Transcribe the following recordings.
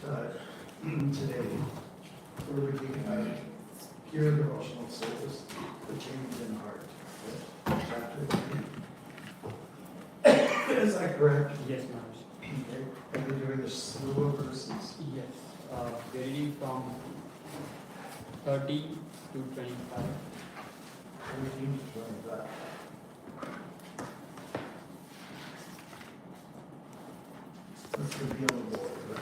today, we're looking at pure devotional service, the change in heart. Chapter 3. Is that correct? Yes, Maharaj. Okay. And we're doing a slew of verses. Yes. Varying from 30 to 25. We need to join that. That's the deal of the Lord, right?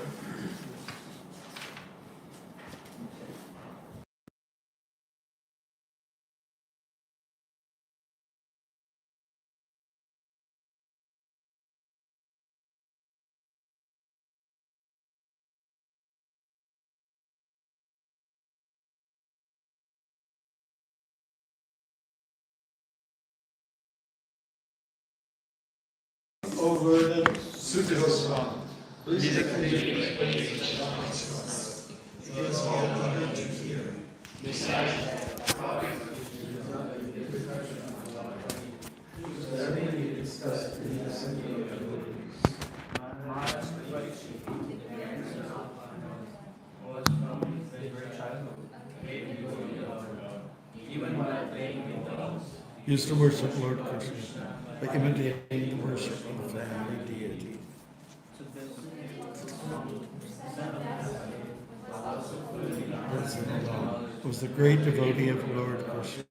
Over the suitors one. Please give us all the to hear. Everything discussed in the assembly of the Used to worship Lord Krishna by imitating the worship of the family deity. Was the great devotee of Lord Krishna,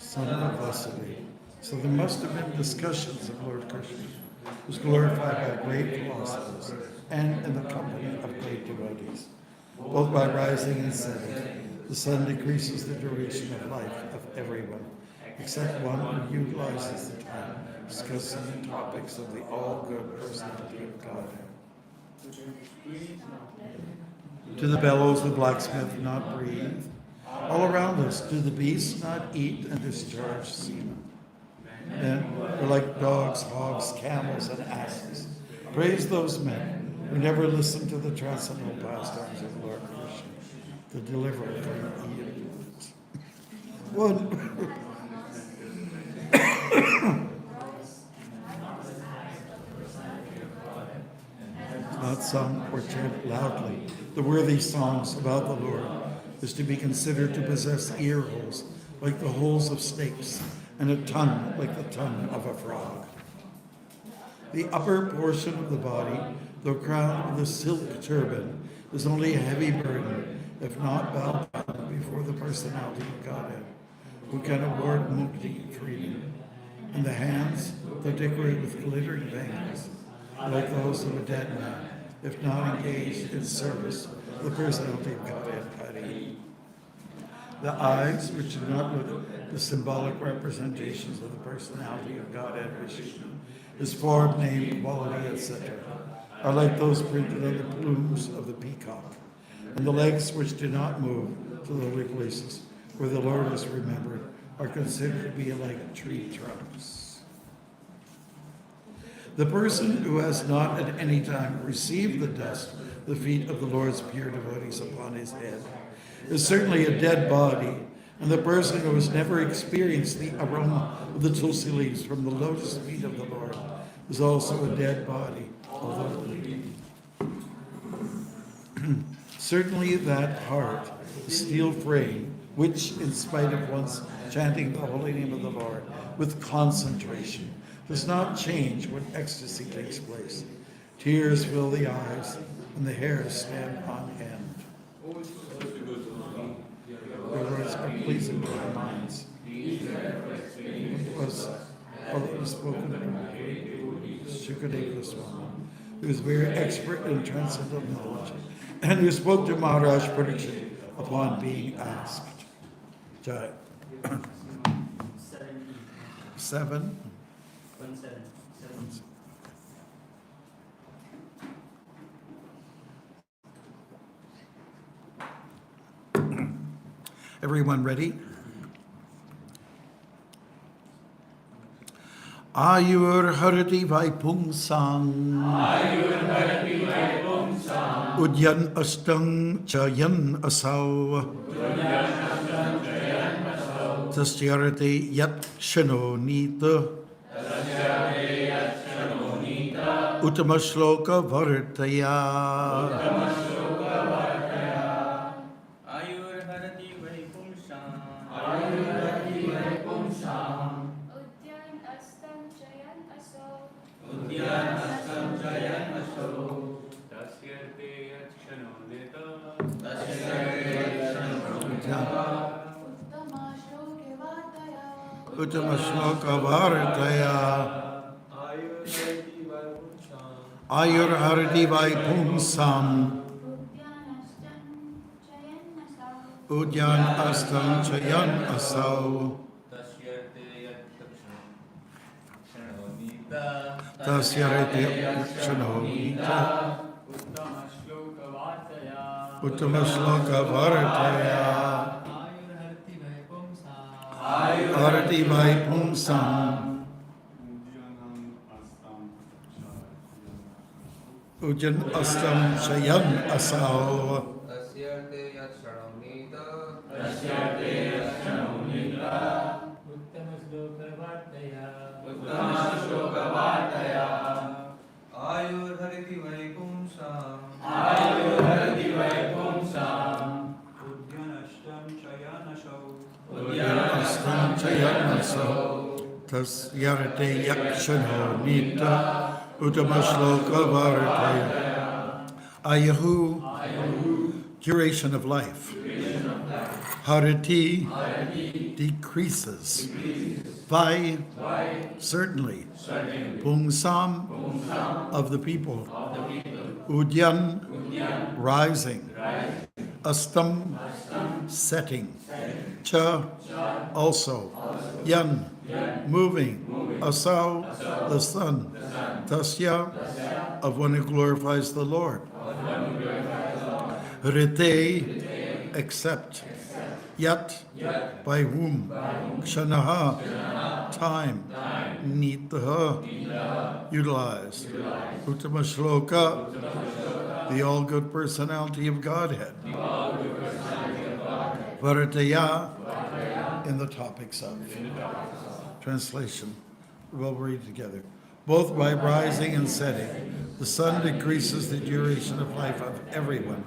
son of Vasudeva. So there must have been discussions of Lord Krishna, who was glorified by great philosophers and in the company of great devotees. Both by rising and setting, the sun decreases the duration of life of everyone, except one who utilizes the time discussing the topics of the all-good personality of Godhead. Do the bellows the blacksmith not breathe? All around us, do the beasts not eat and discharge semen? Men are like dogs, hogs, camels, and asses. Praise those men who never listen to the transcendental pastimes of Lord Krishna, the deliverer from evil. One. Not sung or chant loudly. The worthy songs about the Lord is to be considered to possess ear holes like the holes of snakes and a tongue like the tongue of a frog. The upper portion of the body, though crowned with a silk turban, is only a heavy burden, if not bowed down before the personality of Godhead, who can award mukti freely. And the hands, though decorated with glittering bangles, are like those of a dead man, if not engaged in service of the personality of Godhead. The eyes, which do not look the symbolic representations of the personality of Godhead, his form, name, quality, etc., are like those printed on the plumes of the peacock. And the legs, which do not move to the holy places where the Lord is remembered, are considered to be like tree trunks. The person who has not at any time received the dust, the feet of the Lord's pure devotees upon his head, is certainly a dead body, and the person who has never experienced the aroma of the tulsi leaves from the lotus feet of the Lord is also a dead body, although living. Certainly that heart, the steel frame, which, in spite of one's chanting the holy name of the Lord with concentration, does not change when ecstasy takes place. Tears fill the eyes, and the hairs stand on end. The words are pleasing to our minds. It was all that was spoken by Shukadeva Swami, who was very expert in transcendental knowledge, and who spoke to Maharaj Parikshit upon being asked. Jai. 7. 17. Everyone ready? Ayur harati vaipungsang. Ayur harati vaipungsang. Udyan astang chayan asaw. Udyan astang chayan asaw. Tasyarate yat shanonita. Tasyarate yat shanonita. Uttama shloka vartaya. Uttama shloka Uttama Shloka Bharataya Ayur Harati Vaipumsam Udyan Astam Chayan Asau Tasyarati Yakshanonita Uttama Shloka Bharataya Arati Vaipumsam Ujan Astam Chayan Asau Astam Chayan Asau Tasyarate Yakshano Nita Uttama Shloka Bharataya Ayahu duration of life. Harati decreases. Vai certainly. Pungsam of the people. Udyan rising. Astam setting. Cha also. Yan moving. Asau the sun. Tasya of one who glorifies the Lord. Rite except. Yat by whom. Kshanaha time. Nitaha utilized. Uttama Shloka the all good personality of Godhead. Varataya in the topics of. Translation. We'll read together. Both by rising and setting, the sun decreases the duration of life of everyone,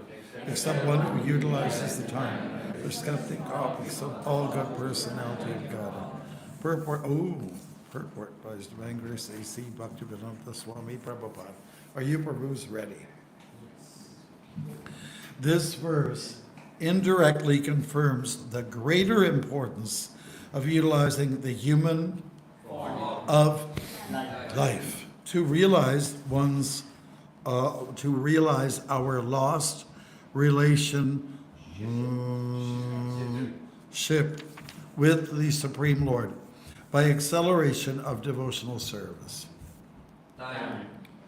except one who utilizes the time for skeptic topics of all good personality of God. Purport by His Divine Grace A.C. Bhaktivedanta Swami Prabhupada. Are you Prabhus ready? This verse indirectly confirms the greater importance of utilizing the human of life to realize our lost relationship with the Supreme Lord by acceleration of devotional service.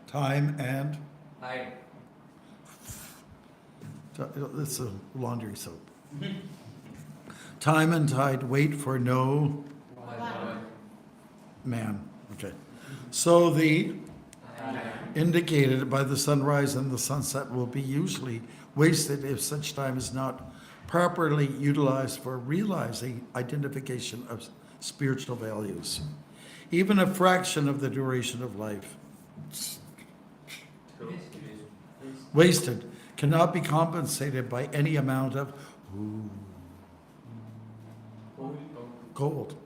Time and it's a laundry soap. Time and tide wait for no man. Okay. So the indicated by the sunrise and the sunset will be usually wasted if such time is not properly utilized for realizing identification of spiritual values. Even a fraction of the duration of life wasted cannot be compensated by any amount of gold.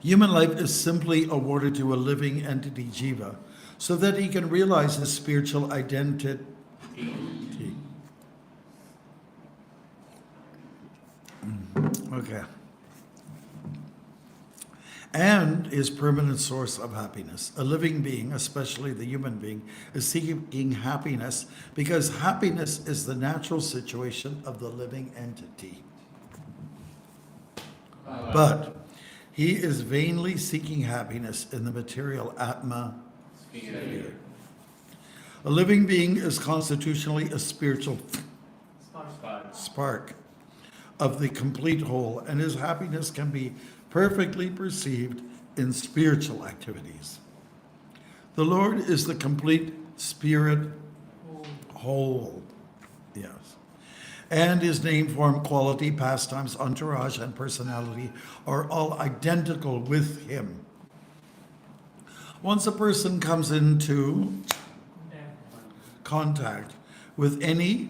Human life is simply awarded to a living entity, Jiva, so that he can realize his spiritual identity. Okay. And his permanent source of happiness. A living being, especially the human being, is seeking happiness because happiness is the natural situation of the living entity. But he is vainly seeking happiness in the material Atma sphere. A living being is constitutionally a spiritual spark of the complete whole, and his happiness can be perfectly perceived in spiritual activities. The Lord is the complete spirit whole. Yes. And his name, form, quality, pastimes, entourage, and personality are all identical with him. Once a person comes into contact with any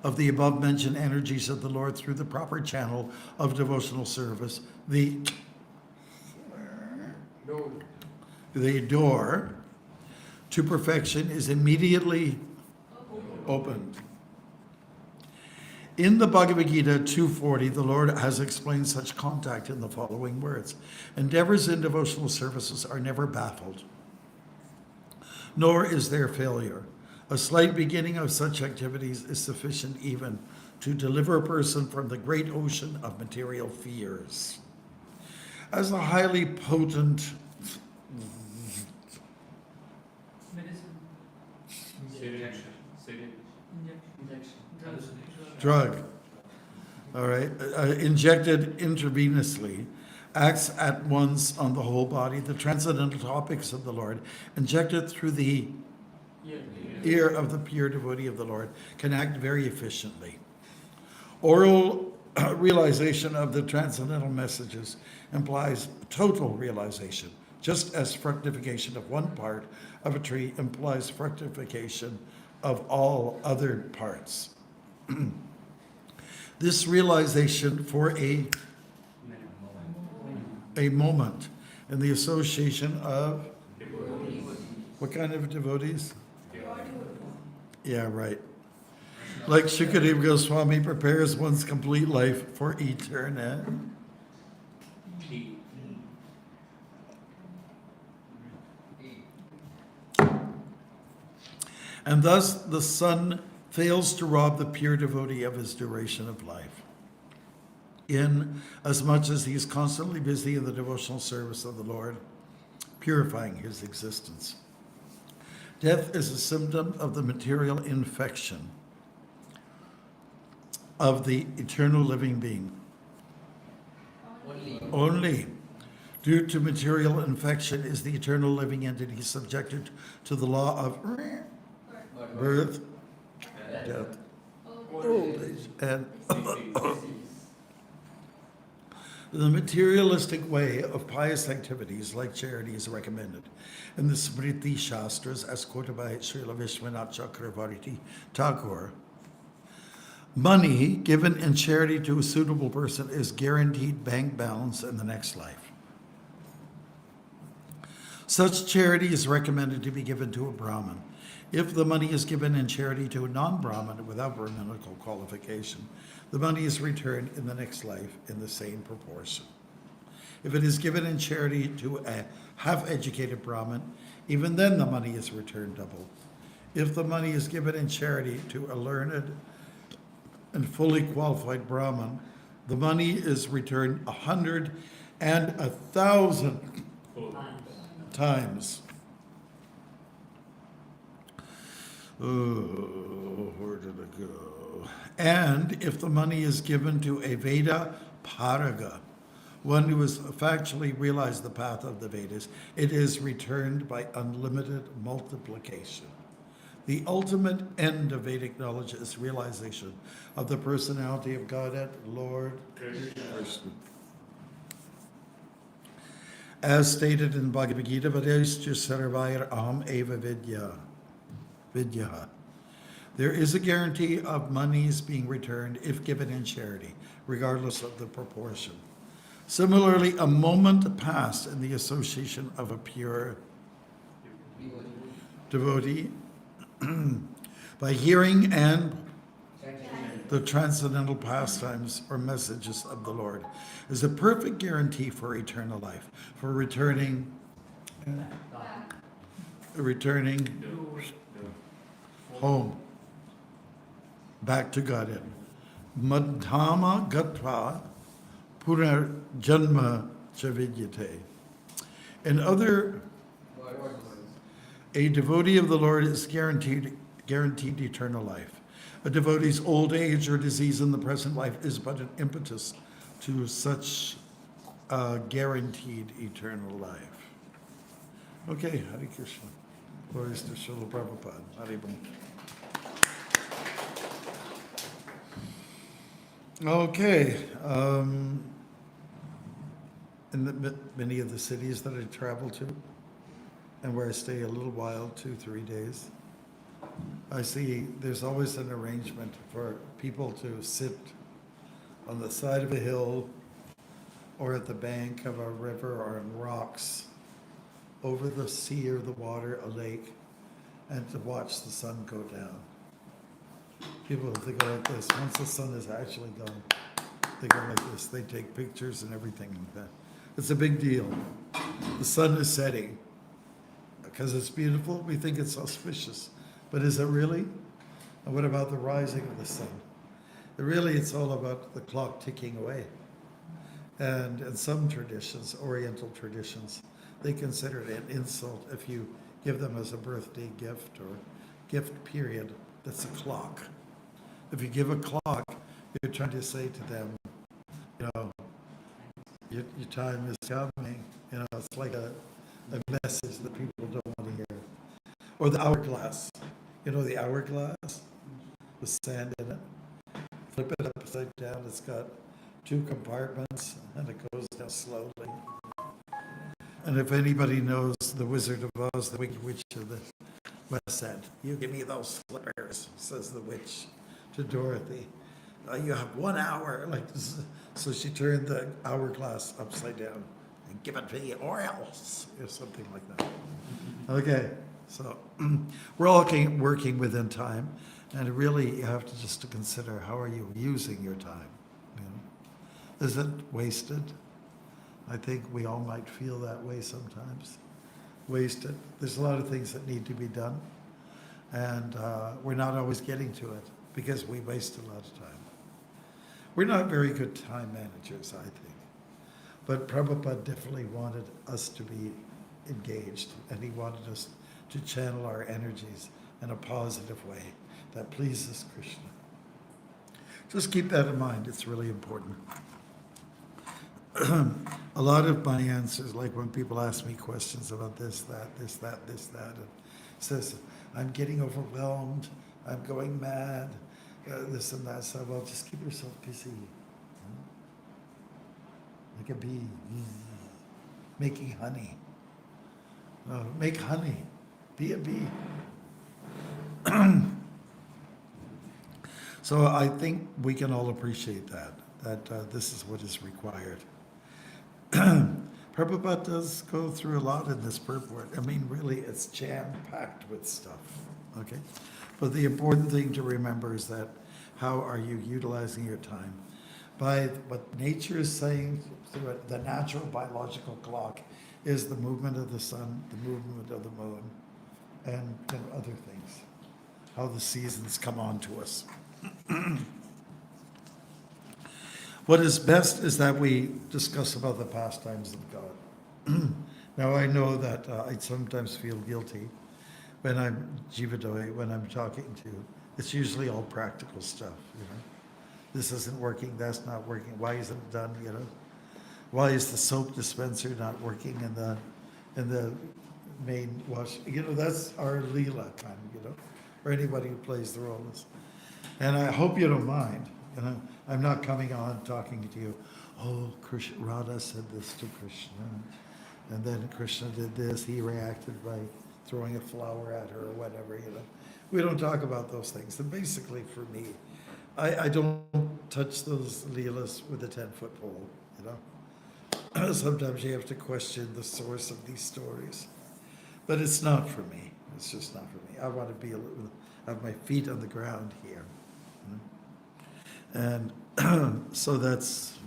of the above-mentioned energies of the Lord through the proper channel of devotional service, the door to perfection is immediately opened. In the Bhagavad Gita 240, the Lord has explained such contact in the following words. Endeavors in devotional services are never baffled, nor is there failure. A slight beginning of such activities is sufficient even to deliver a person from the great ocean of material fears. As a highly potent drug, all right, injected intravenously, acts at once on the whole body, the transcendental topics of the Lord, injected through the ear of the pure devotee of the Lord, can act very efficiently. Oral realization of the transcendental messages implies total realization, just as fructification of one part of a tree implies fructification of all other parts. This realization for a moment in the association of what kind of devotees? Yeah, right. Like Shukadeva Goswami prepares one's complete life for eternity. And thus the sun fails to rob the pure devotee of his duration of life, in as much as he is constantly busy in the devotional service of the Lord, purifying his existence. Death is a symptom of the material infection of the eternal living being. Only due to material infection is the eternal living entity subjected to the law of birth, death, old age, and the materialistic way of pious activities like charity is recommended in the Smriti Shastras as quoted by Srila Vishwanath Chakravarti Thakur. Money given in charity to a suitable person is guaranteed bank balance in the next life. Such charity is recommended to be given to a Brahmin. If the money is given in charity to a non-Brahmin without Brahminical qualification, the money is returned in the next life in the same proportion. If it is given in charity to a half-educated Brahmin, even then the money is returned double. If the money is given in charity to a learned and fully qualified Brahmin, the money is returned 100 and 1,000 times. Oh, where did it go? And if the money is given to a Veda Paraga, one who has factually realized the path of the Vedas, it is returned by unlimited multiplication. The ultimate end of Vedic knowledge is realization of the personality of Godhead, Lord Krishna. As stated in Bhagavad Gita, Vadescha Sarvair Aham Eva Vidya. There is a guarantee of monies being returned if given in charity, regardless of the proportion. Similarly, a moment passed in the association of a pure devotee by hearing and the transcendental pastimes or messages of the Lord is a perfect guarantee for eternal life, for returning home, back to Godhead. Madhama gatva punar janma chavidyate. In other, a devotee of the Lord is guaranteed eternal life. A devotee's old age or disease in the present life is but an impetus to such guaranteed eternal life. Okay, Hare Krishna. Glories to Srila Prabhupada. Hare Bol. Okay. In many of the cities that I travel to, and where I stay a little while, 2-3 days, I see there's always an arrangement for people to sit on the side of a hill or at the bank of a river or on rocks over the sea or the water, a lake, and to watch the sun go down. People, they go like this. Once the sun is actually gone, they go like this. They take pictures and everything like that. It's a big deal. The sun is setting. Because it's beautiful, we think it's auspicious. But is it really? And what about the rising of the sun? Really, it's all about the clock ticking away. And in some traditions, Oriental traditions, they consider it an insult if you give them as a birthday gift or gift period that's a clock. If you give a clock, you're trying to say to them, you know, your time is coming. You know, it's like a message that people don't want to hear. Or the hourglass. You know the hourglass with sand in it? Flip it upside down. It's got 2 compartments and it goes down slowly. And if anybody knows the Wizard of Oz, the Wicked Witch of the West End, you give me those slippers, says the witch to Dorothy. You have 1 hour. Like this. So she turned the hourglass upside down and give it to me or else, or something like that. Okay, so we're all working within time, and really you have to just to consider how are you using your time. You know? Is it wasted? I think we all might feel that way sometimes. Wasted. There's a lot of things that need to be done, and we're not always getting to it because we waste a lot of time. We're not very good time managers, I think. But Prabhupada definitely wanted us to be engaged, and he wanted us to channel our energies in a positive way that pleases Krishna. Just keep that in mind, it's really important. A lot of my answers, like when people ask me questions about this, that, and it says, I'm getting overwhelmed, I'm going mad, this and that, so well, just keep yourself busy. Like a bee, making honey. Make honey, be a bee. So I think we can all appreciate that this is what is required. Prabhupada does go through a lot in this purport. I mean, really, it's jam-packed with stuff, okay? But the important thing to remember is that how are you utilizing your time? By what nature is saying through it, the natural biological clock is the movement of the sun, the movement of the moon, and other things. How the seasons come on to us. What is best is that we discuss about the pastimes of God. Now I know that I sometimes feel guilty when I'm Jivadoi, when I'm talking to you. It's usually all practical stuff, you know. This isn't working, that's not working, why isn't it done, you know? Why is the soap dispenser not working in the main wash? You know, that's our Leela kind, you know, or anybody who plays the role is. And I hope you don't mind, you know. I'm not coming on talking to you, oh, Krishna, Radha said this to Krishna, and then Krishna did this, he reacted by throwing a flower at her or whatever, you know. We don't talk about those things. And basically for me, I don't touch those Leelas with a 10-foot pole, you know. Sometimes you have to question the source of these stories. But it's not for me. It's just not for me. I want to be have my feet on the ground here. You know? And so that's,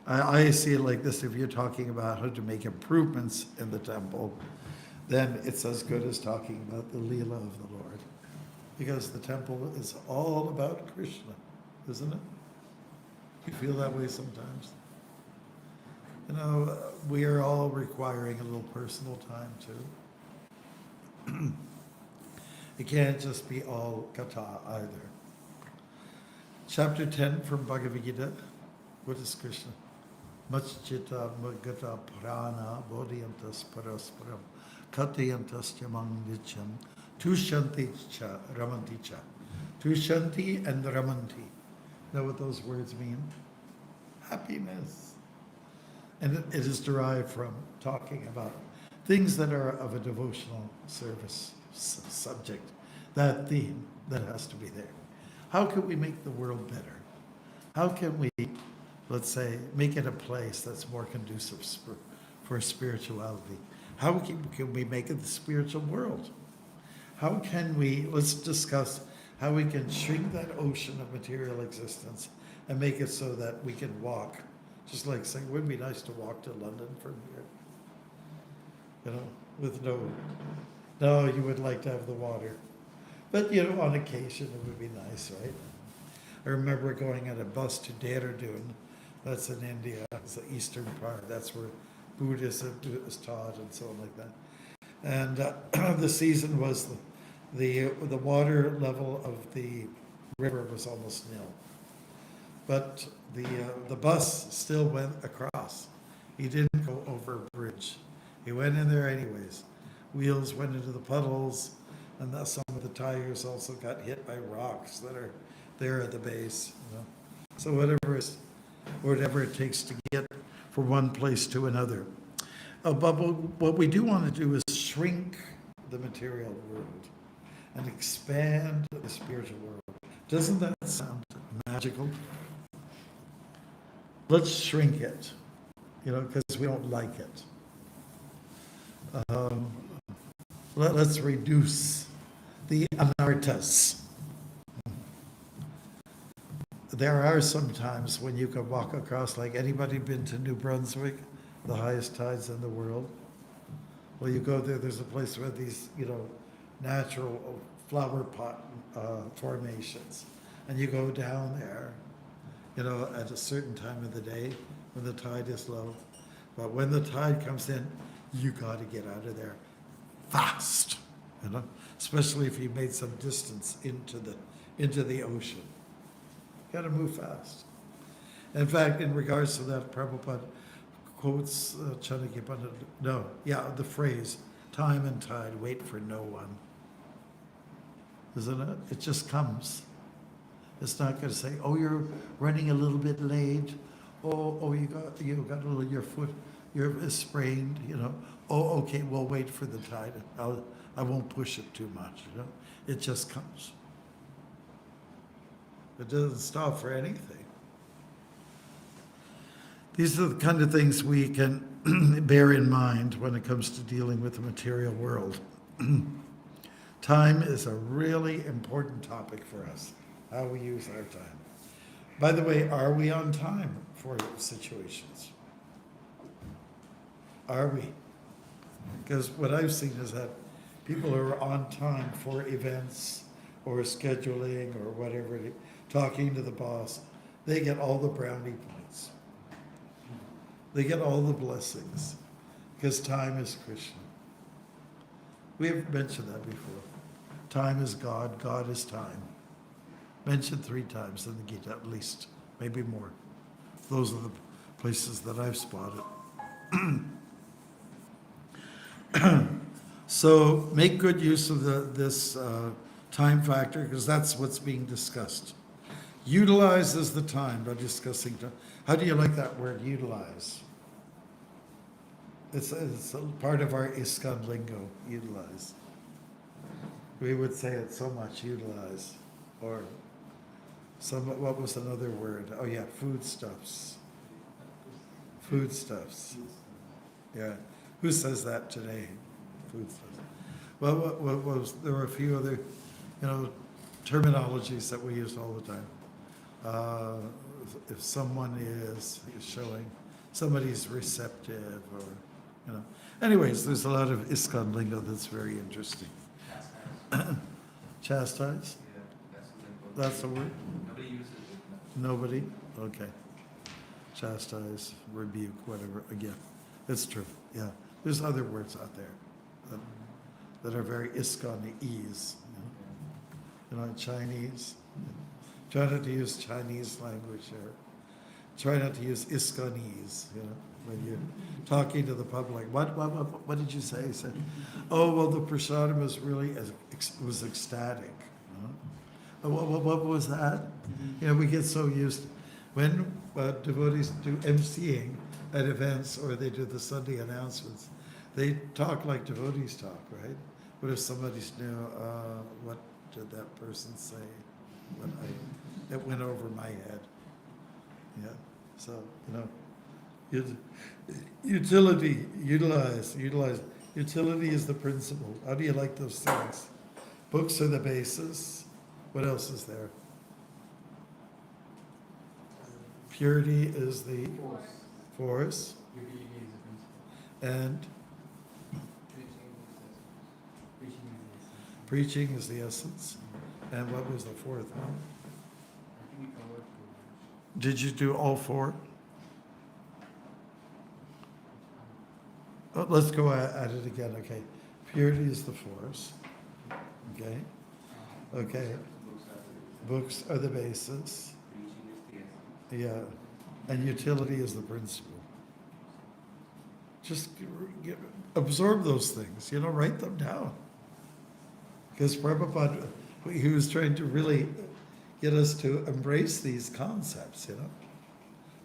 I see it like this. If you're talking about how to make improvements in the temple, then it's as good as talking about the Leela of the Lord. Because the temple is all about Krishna, isn't it? You feel that way sometimes? You know, we are all requiring a little personal time too. It can't just be all kata either. Chapter 10 from Bhagavad Gita. What is Krishna? Machchita magata prana bodhiyantas parasparam katayantas yamang nityam tushanti cha ramanti cha. Tushanti and ramanti. Know what those words mean? Happiness. And it is derived from talking about things that are of a devotional service subject. That theme that has to be there. How can we make the world better? How can we, let's say, make it a place that's more conducive for spirituality? How can we make it the spiritual world? How can we, let's discuss how we can shrink that ocean of material existence and make it so that we can walk. Just like saying, it would be nice to walk to London from here. You know, with no, you would like to have the water. But, you know, on occasion it would be nice, right? I remember going on a bus to Dehradun, that's in India, it's the eastern part, that's where Buddhism is taught and so on like that. And the season was the water level of the river was almost nil. But the bus still went across. He didn't go over a bridge. He went in there anyways. Wheels went into the puddles, and some of the tires also got hit by rocks that are there at the base. You know? So whatever it takes to get from one place to another. But what we do want to do is shrink the material world and expand the spiritual world. Doesn't that sound magical? Let's shrink it, you know, because we don't like it. Let's reduce the anarthas. There are some times when you can walk across, like anybody been to New Brunswick, the highest tides in the world? Well, you go there, there's a place where these, you know, natural flower pot formations. And you go down there, you know, at a certain time of the day when the tide is low. But when the tide comes in, you got to get out of there fast, you know, especially if you made some distance into the ocean. Got to move fast. In fact, in regards to that, Prabhupada quotes the phrase, time and tide wait for no one. Isn't it? It just comes. It's not going to say, oh, you're running a little bit late. Oh, you got a little, your foot, you're sprained, you know. Oh, okay, we'll wait for the tide. I won't push it too much, you know. It just comes. It doesn't stop for anything. These are the kind of things we can bear in mind when it comes to dealing with the material world. Time is a really important topic for us, how we use our time. By the way, are we on time for situations? Are we? Because what I've seen is that people who are on time for events or scheduling or whatever, talking to the boss, they get all the brownie points. They get all the blessings because time is Krishna. We have mentioned that before. Time is God, God is time. Mentioned 3 times in the Gita, at least, maybe more. Those are the places that I've spotted. So make good use of this time factor, because that's what's being discussed. Utilizes the time by discussing time. How do you like that word, utilize? It's a part of our ISKCON lingo, utilize. We would say it so much, utilize. Or what was another word? Oh yeah, foodstuffs. Foodstuffs. Yeah. Who says that today? Foodstuffs. Well, what was, there were a few other, terminologies that we use all the time. If someone is showing, somebody's receptive, or, Anyways, there's a lot of ISKCON lingo that's very interesting. Chastise? Yeah, That's the word? Nobody uses it. Nobody? Okay. Chastise, rebuke, whatever. Again, it's true. Yeah. There's other words out there that are very ISKCON-ese. Chinese. Try not to use Chinese language or try not to use ISKCONese, when you're talking to the public. What did you say? He said, oh, well, the prasadam was really, was ecstatic. What was that? We get so used, when devotees do emceeing at events or they do the Sunday announcements, they talk like devotees talk, right? But if somebody's new, what did that person say? It went over my head. Yeah, so, utility, utilize. Utility is the principle. How do you like those things? Books are the basis. What else is there? Purity is the force, Utility is the principle. and Preaching is the essence. preaching is the essence. And what was the fourth one? I think we covered two. Did you do all four? Oh, let's go at it again, okay. Purity is the force, okay? Okay. Books are the basis, yeah, and utility is the principle. Just absorb those things, write them down. Because Prabhupada, he was trying to really get us to embrace these concepts,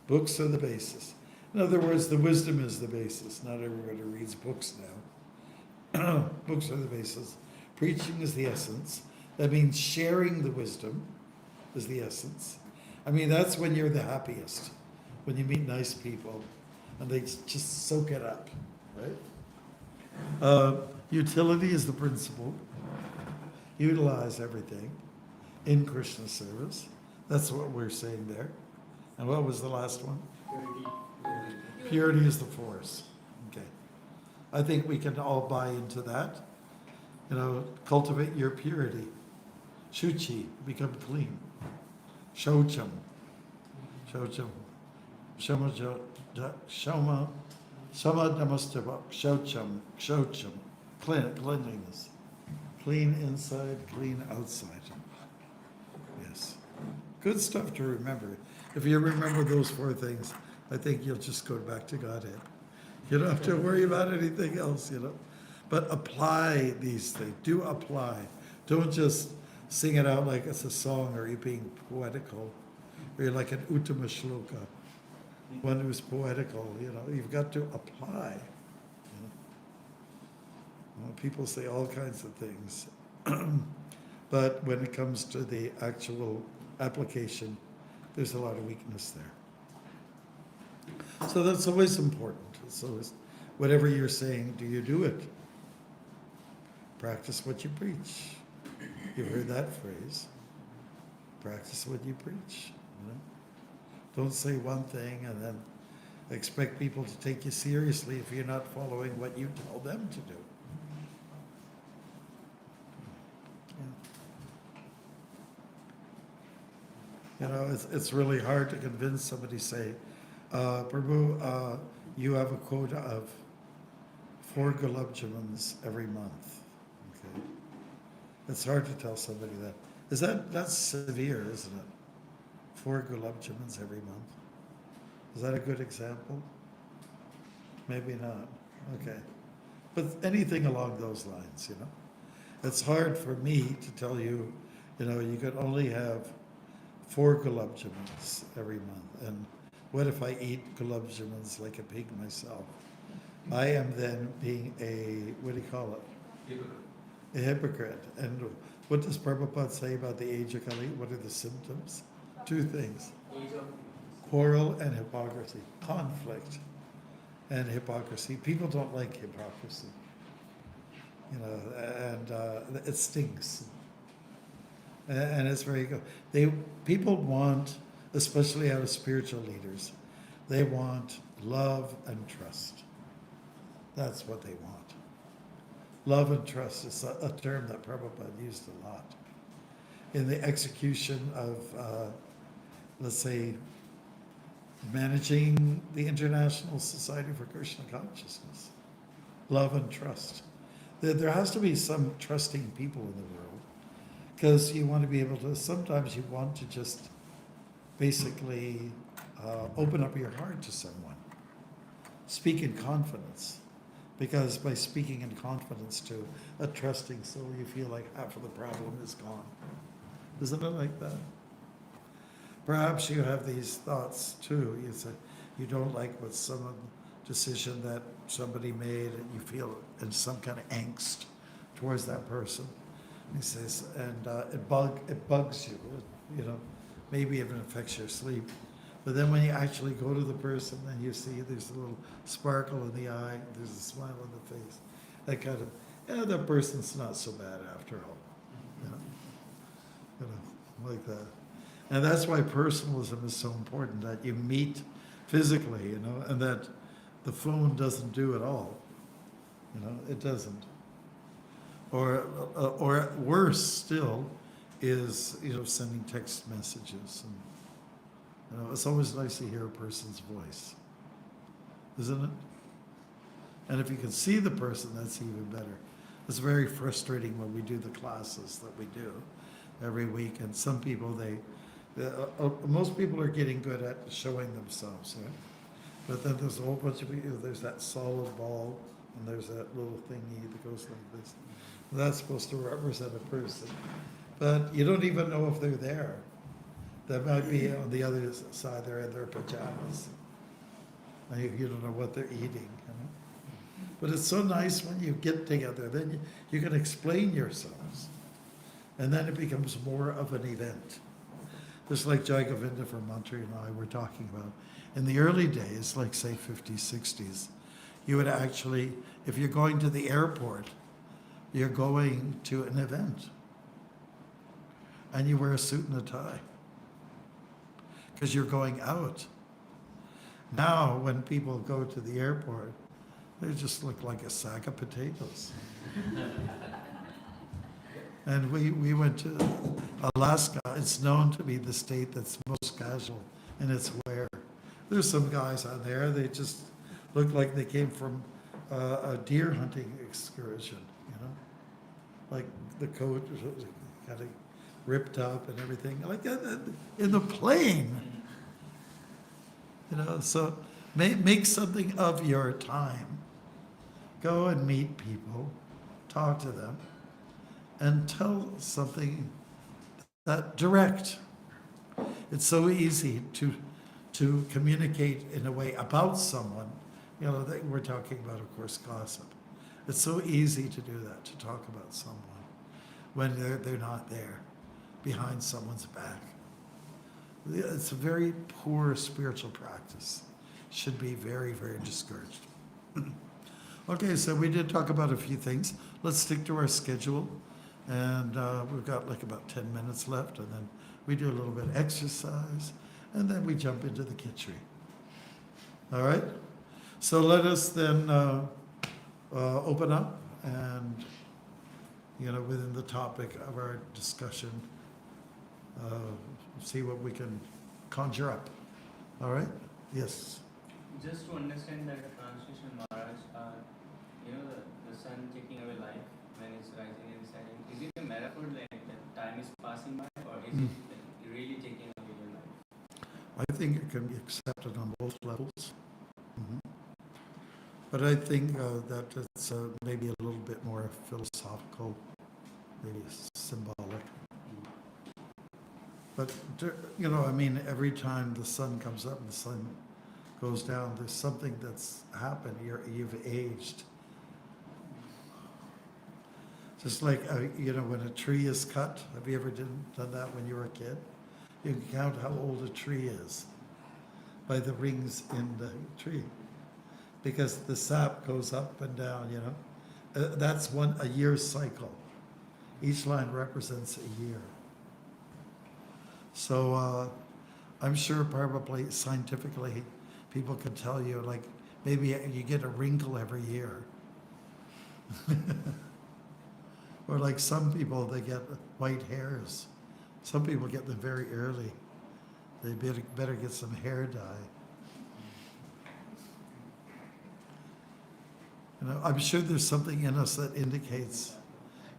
Books are the basis. In other words, the wisdom is the basis. Not everybody reads books now. Books are the basis. Preaching is the essence. That means sharing the wisdom is the essence. I mean, that's when you're the happiest, when you meet nice people and they just soak it up, right? Utility is the principle. Utilize everything in Krishna service. That's what we're saying there. And what was the last one? Purity. Purity is the force. Okay. I think we can all buy into that. Cultivate your purity. Shuchi, become clean. Shocham. Shocham. Shama namastava. Shocham. Cleanliness. Clean inside, clean outside. Yes. Good stuff to remember. If you remember those four things, I think you'll just go back to Godhead. You don't have to worry about anything else, But apply these things. Do apply. Don't just sing it out like it's a song or you're being poetical. Or you're like an Uttama Shloka. One who's poetical, You've got to apply. People say all kinds of things. But when it comes to the actual application, there's a lot of weakness there. So that's always important. So whatever you're saying, do you do it? Practice what you preach. You've heard that phrase. Practice what you preach. Don't say one thing and then expect people to take you seriously if you're not following what you tell them to do. It's really hard to convince somebody, say, Prabhu, you have a quota of 4 gulab jamans every month. Okay, it's hard to tell somebody that. That's severe, isn't it? 4 gulab jamans every month. Is that a good example? Maybe not. Okay, but anything along those lines, It's hard for me to tell you, you could only have 4 gulab jamans every month. And what if I eat gulab jamans like a pig myself? I am then being what do you call it? A hypocrite. And what does Prabhupada say about the age of Kali? What are the symptoms? 2 things. Quarrel and hypocrisy. Conflict and hypocrisy. People don't like hypocrisy. And it stings. And it's very good. People want, especially out of spiritual leaders, they want love and trust. That's what they want. Love and trust is a term that Prabhupada used a lot. In the execution of, let's say, managing the International Society for Krishna Consciousness. Love and trust. There has to be some trusting people in the world. Because you want to be able to, sometimes you want to just basically open up your heart to someone. Speak in confidence. Because by speaking in confidence to a trusting soul, you feel like half of the problem is gone. Isn't it like that? Perhaps you have these thoughts too. You say you don't like what some decision that somebody made and you feel in some kind of angst towards that person. He says, and it bugs you, maybe even affects your sleep. But then when you actually go to the person and you see there's a little sparkle in the eye, there's a smile on the face, that kind of, that person's not so bad after all. like that. And that's why personalism is so important, that you meet physically, you know, and that the phone doesn't do it all. You know, it doesn't. Or worse still is, you know, sending text messages. And, you know, it's always nice to hear a person's voice, isn't it? And if you can see the person, that's even better. It's very frustrating when we do the classes that we do every week, and some people, most people are getting good at showing themselves, right? But then there's a whole bunch of people, there's that solid ball, and there's that little thingy that goes like this. And that's supposed to represent a person. But you don't even know if they're there. That might be on the other side, they're in their pajamas. And you don't know what they're eating, you know? But it's so nice when you get together, then you can explain yourselves. And then it becomes more of an event. Just like Jai Govinda from Montreal and I were talking about. In the early days, like say 50s, 60s, you would actually, if you're going to the airport, you're going to an event. And you wear a suit and a tie. Because you're going out. Now, when people go to the airport, they just look like a sack of potatoes. And we went to Alaska. It's known to be the state that's most casual in its wear. There's some guys on there, they just look like they came from a deer hunting excursion, you know? Like the coat was kind of ripped up and everything, like that in the plane. You know, so make something of your time. Go and meet people, talk to them, and tell something that direct. It's so easy to communicate in a way about someone. You know, that we're talking about, of course, gossip. It's so easy to do that, to talk about someone when they're not there, behind someone's back. It's a very poor spiritual practice. Should be very, very discouraged. Okay, so we did talk about a few things. Let's stick to our schedule. And we've got like about 10 minutes left, and then we do a little bit of exercise, and then we jump into the kitchery. All right? So let us then open up and, you know, within the topic of our discussion, see what we can conjure up. All right? Yes. Just to understand that the translation, Maharaj, you know, the sun taking away life when it's rising and setting, is it a metaphor like that time is passing by, or is it really taking away your life? I think it can be accepted on both levels. Mhm. But I think that it's maybe a little bit more philosophical, maybe symbolic. But, you know, I mean, every time the sun comes up and the sun goes down, there's something that's happened. You've aged. Just like, you know, when a tree is cut, have you ever done that when you were a kid? You can count how old a tree is by the rings in the tree. Because the sap goes up and down, you know. That's a year's cycle. Each line represents a year. So I'm sure probably scientifically people can tell you, like, maybe you get a wrinkle every year. Or like some people, they get white hairs. Some people get them very early. They better get some hair dye. You know, I'm sure there's something in us that indicates,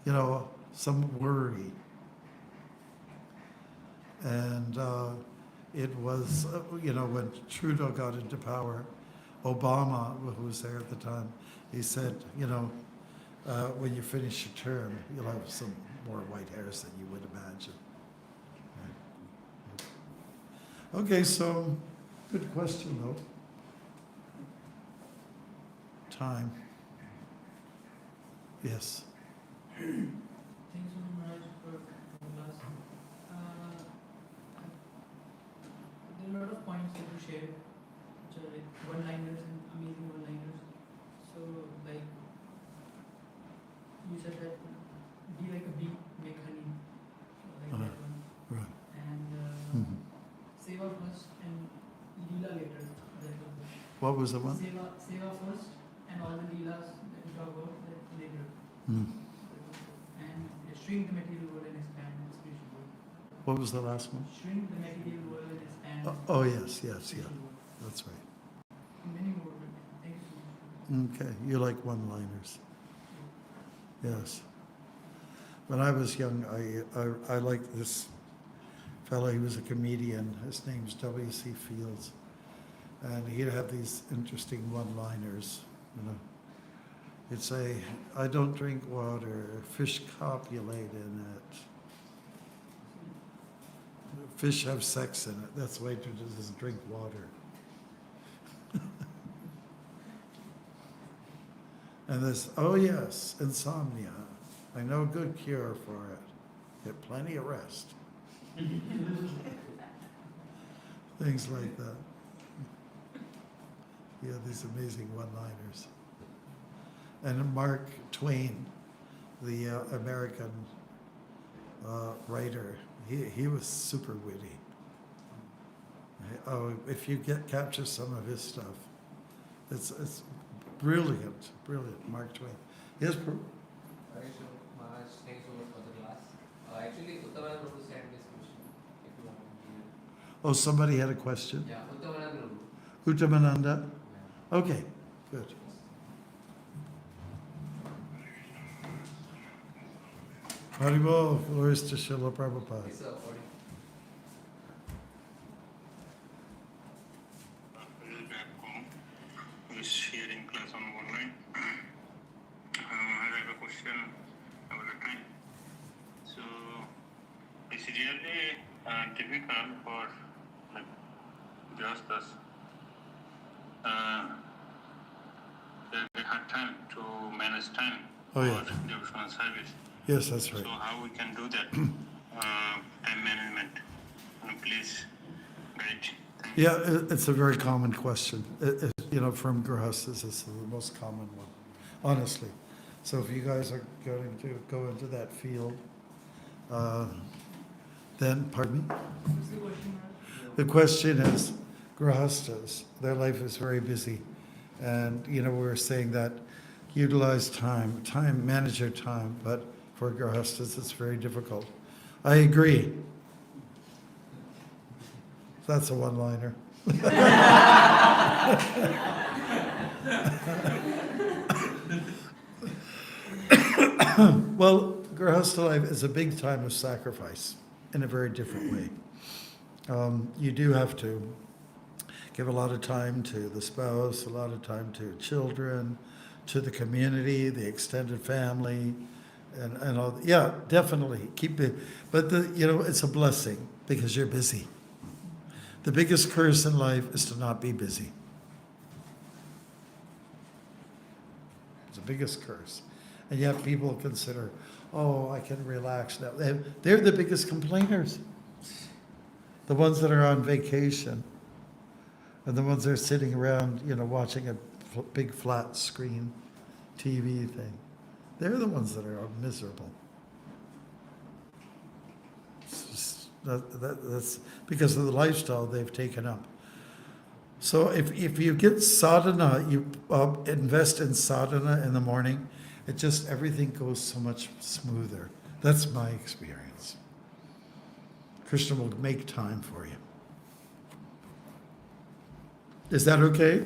you know, some worry. And it was, you know, when Trudeau got into power, Obama, who was there at the time, he said, you know, when you finish your term, you'll have some more white hairs than you would imagine. Right. Okay, so good question though. Time. Yes. Thanks so much, Maharaj, for class. There are a lot of points that you shared, which are like one-liners and amazing one-liners. So, like, you said that be like a bee, make honey. So like that one. Right. What was the one? Seva first, and all the Leelas that we talk about that later. Hmm. And shrink the material world and expand the spiritual world. What was the last one? Shrink the material world and expand Oh, yes, the yes, yeah, spiritual world. that's right. And many more, but thank you so much. Okay, you like one-liners. Yes. When I was young, I liked this fellow. He was a comedian. His name's W.C. Fields. And he'd have these interesting one-liners, you know. He'd say, I don't drink water, fish copulate in it. Fish have sex in it. That's why it doesn't drink water. And this, oh yes, insomnia. I know a good cure for it. Get plenty of rest. Things like that. Yeah, these amazing one-liners. And Mark Twain, the American writer, he was super witty. Oh, if you capture some of his stuff, it's brilliant, brilliant. Mark Twain. Yes, Maharaj, thanks so much for the class. Actually, Uttavana Prabhu sent this question. If you want to hear. oh, somebody had a question. Yeah, Uttavana Prabhu. Uttamananda? Yeah. Okay, good. Haribol, glories to Srila Prabhupada. It's a audio. Back home, was sharing class on online. I have a question about the time. So it's really difficult for like just us. They have time to manage time Oh, yeah. for devotional service. Yes, that's right. So how we can do that time management? Please guide. Thank you. Yeah, it's a very common question. You know, from Grihastas, it's the most common one, honestly. So if you guys are going to go into that field, then, pardon me? What's the question, Maharaj? The question is, Grihastas, their life is very busy. And, you know, we're saying that utilize time, manage your time, but for Grihastas, it's very difficult. I agree. That's a one-liner. Well, Grihastha life is a big time of sacrifice in a very different way. You do have to give a lot of time to the spouse, a lot of time to children, to the community, the extended family, and all. Yeah, definitely keep it. But it's a blessing because you're busy. The biggest curse in life is to not be busy. It's the biggest curse. And yet people consider, oh, I can relax now. They're the biggest complainers. The ones that are on vacation and the ones that are sitting around, watching a big flat screen TV thing. They're the ones that are miserable. That's because of the lifestyle they've taken up. So if you get sadhana, you invest in sadhana in the morning, everything goes so much smoother. That's my experience. Krishna will make time for you. Is that okay?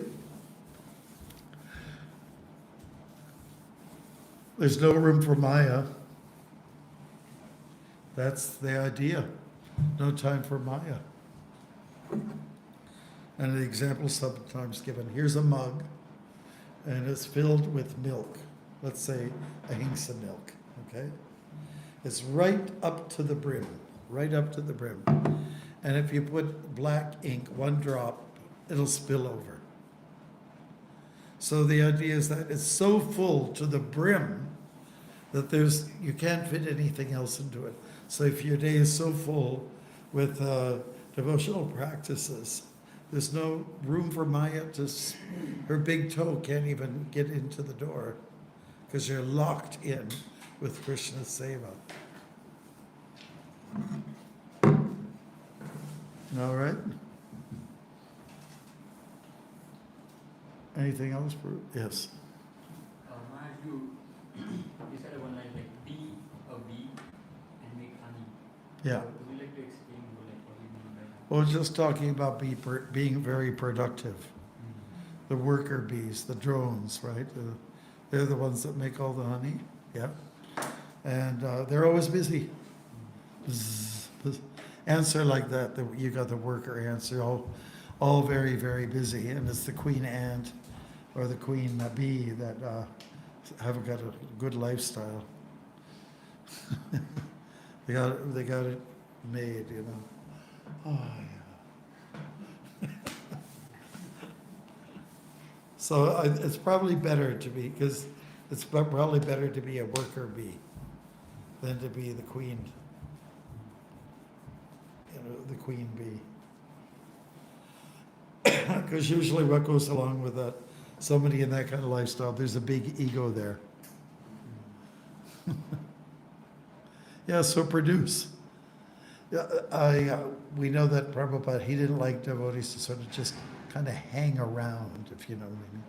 There's no room for Maya. That's the idea. No time for Maya. And the example sometimes given, here's a mug, and it's filled with milk. Let's say ahimsa milk, okay? It's right up to the brim, right up to the brim. And if you put black ink, one drop, it'll spill over. So the idea is that it's so full to the brim that you can't fit anything else into it. So if your day is so full with devotional practices, there's no room for Maya her big toe can't even get into the door because you're locked in with Krishna Seva. All right? Anything else? Yes. Maharaj, you said one line like be a bee and make honey. Yeah. Would you like to explain like what you mean by that? Well, just talking about being very productive. The worker bees, the drones, right? They're the ones that make all the honey. Yeah. And they're always busy. Bzz, bzz. Ants are like that. You got the worker ants. They're all very, very busy. And it's the queen ant or the queen bee that haven't got a good lifestyle. they got it made, you know. Oh, yeah. So it's probably better to be, because it's probably better to be a worker bee than to be the queen, the queen bee. Because usually what goes along with that, somebody in that kind of lifestyle, there's a big ego there. Yeah, so produce. Yeah, we know that Prabhupada, he didn't like devotees to sort of just kind of hang around, if you know what I mean.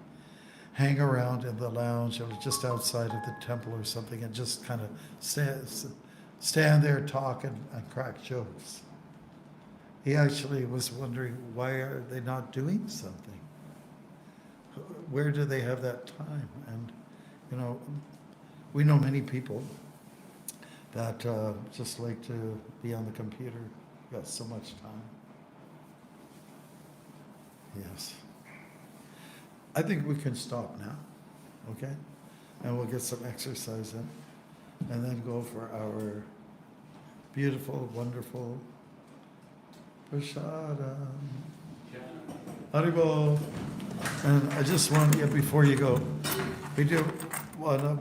Hang around in the lounge or just outside of the temple or something and just kind of stand there, talk and crack jokes. He actually was wondering, why are they not doing something? Where do they have that time? And, you know, we know many people that just like to be on the computer, got so much time. Yes. I think we can stop now, okay? And we'll get some exercise in, and then go for our beautiful, wonderful prasadam. Haribol. And I just want you, before you go,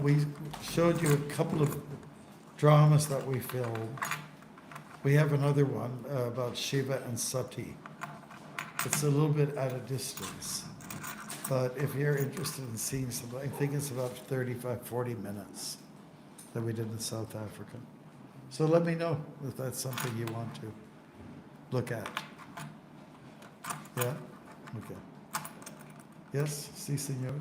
we showed you a couple of dramas that we filmed. We have another one about Seva and Sati. It's a little bit at a distance, but if you're interested in seeing something, I think it's about 35, 40 minutes that we did in South Africa. So let me know if that's something you want to look at. Yeah? Okay. Yes, si, senor.